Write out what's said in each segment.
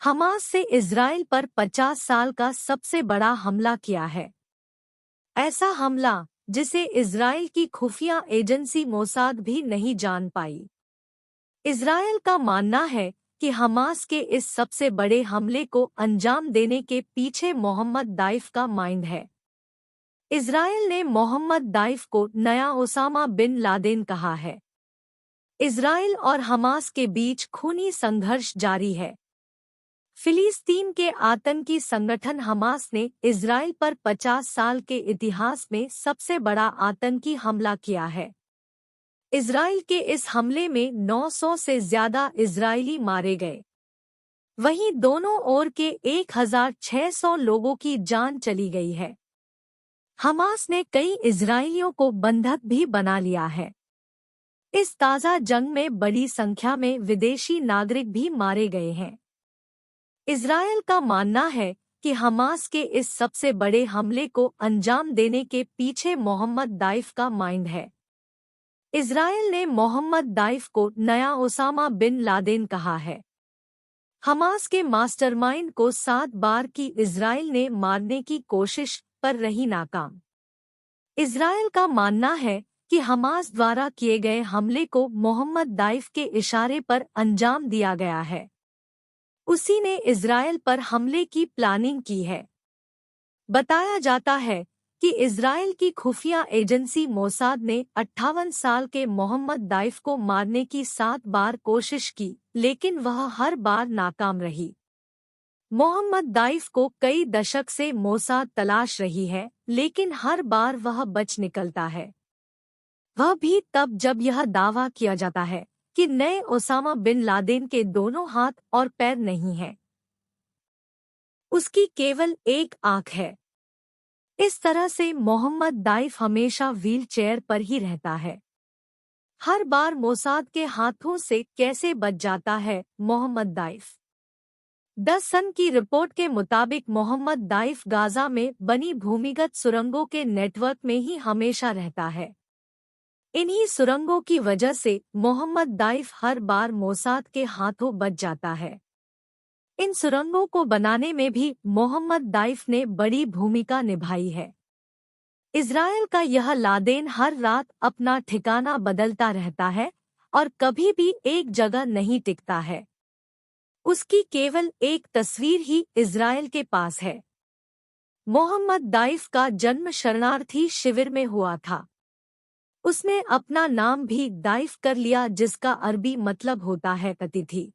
Hamas से Israel पर 50 साल का सबसे बड़ा हमला किया है। ऐसा हमला जिसे इजराइल की खुफिया एजेंसी मोसाद भी नहीं जान पाई। इजराइल का मानना है कि हमास के इस सबसे बड़े हमले को अंजाम देने के पीछे मोहम्मद दाइफ का माइंड है। इजराइल ने मोहम्मद दाइफ को नया ओसामा बिन लादेन कहा है। इजराइल और हमास के बीच खूनी संघर्ष जारी है। फिलिस्तीन के आतंकी संगठन हमास ने इजराइल पर 50 साल के इतिहास में सबसे बड़ा आतंकी हमला किया है। इजराइल के इस हमले में 900 से ज्यादा इजरायली मारे गए। वहीं दोनों ओर के 1600 लोगों की जान चली गई है। हमास ने कई इजरायलियों को बंधक भी बना लिया है। इस ताज़ा जंग में बड़ी संख्या में विदेशी नागरिक भी मारे गए हैं। इजराइल का मानना है कि हमास के इस सबसे बड़े हमले को अंजाम देने के पीछे मोहम्मद दाइफ का माइंड है। इजराइल ने मोहम्मद दाइफ को नया ओसामा बिन लादेन कहा है। हमास के मास्टरमाइंड को 7 बार की इजराइल ने मारने की कोशिश पर रही नाकाम। इजराइल का मानना है कि हमास द्वारा किए गए हमले को मोहम्मद दाइफ के इशारे पर अंजाम दिया गया है। उसी ने इजराइल पर हमले की प्लानिंग की है। बताया जाता है कि इजराइल की खुफिया एजेंसी मोसाद ने 58 साल के मोहम्मद दाइफ को मारने की 7 बार कोशिश की, लेकिन वह हर बार नाकाम रही। मोहम्मद दाइफ को कई दशक से मोसाद तलाश रही है, लेकिन हर बार वह बच निकलता है। वह भी तब जब यह दावा किया जाता है कि नए ओसामा बिन लादेन के दोनों हाथ और पैर नहीं हैं। उसकी केवल एक आंख है। इस तरह से मोहम्मद दाइफ हमेशा व्हीलचेयर पर ही रहता है। हर बार मोसाद के हाथों से कैसे बच जाता है मोहम्मद दाइफ? द सन की रिपोर्ट के मुताबिक मोहम्मद दाइफ गाजा में बनी भूमिगत सुरंगों के नेटवर्क में ही हमेशा रहता है। इन्हीं सुरंगों की वजह से मोहम्मद दाइफ हर बार मोसाद के हाथों बच जाता है। इन सुरंगों को बनाने में भी मोहम्मद दाइफ ने बड़ी भूमिका निभाई है। इजराइल का यह लादेन हर रात अपना ठिकाना बदलता रहता है और कभी भी एक जगह नहीं टिकता है। उसकी केवल एक तस्वीर ही इजराइल के पास है। मोहम्मद दाइफ का जन्म शरणार्थी शिविर में हुआ था। उसने अपना नाम भी दाइफ कर लिया, जिसका अरबी मतलब होता है अतिथि।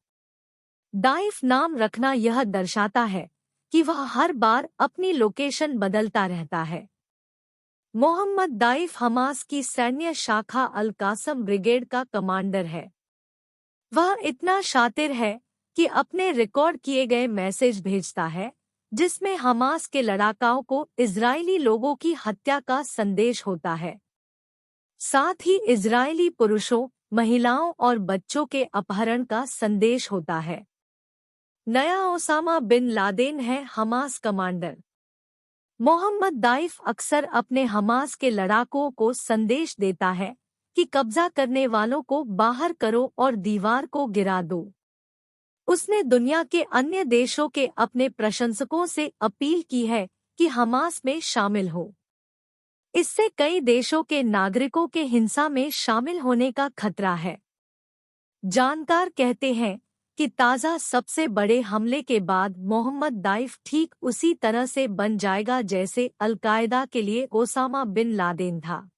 दाइफ नाम रखना यह दर्शाता है कि वह हर बार अपनी लोकेशन बदलता रहता है। मोहम्मद दाइफ हमास की सैन्य शाखा अल कासम ब्रिगेड का कमांडर है। वह इतना शातिर है कि अपने रिकॉर्ड किए गए मैसेज भेजता है, जिसमें हमास के लड़ाकों को इजरायली लोगों की हत्या का संदेश होता है। साथ ही इजरायली पुरुषों, महिलाओं और बच्चों के अपहरण का संदेश होता है। नया ओसामा बिन लादेन है हमास कमांडर। मोहम्मद दाइफ अक्सर अपने हमास के लड़ाकों को संदेश देता है कि कब्जा करने वालों को बाहर करो और दीवार को गिरा दो। उसने दुनिया के अन्य देशों के अपने प्रशंसकों से अपील की है कि हमास में शामिल हो। इससे कई देशों के नागरिकों के हिंसा में शामिल होने का खतरा है। जानकार कहते हैं कि ताज़ा सबसे बड़े हमले के बाद मोहम्मद दाइफ ठीक उसी तरह से बन जाएगा जैसे अल कायदा के लिए ओसामा बिन लादेन था।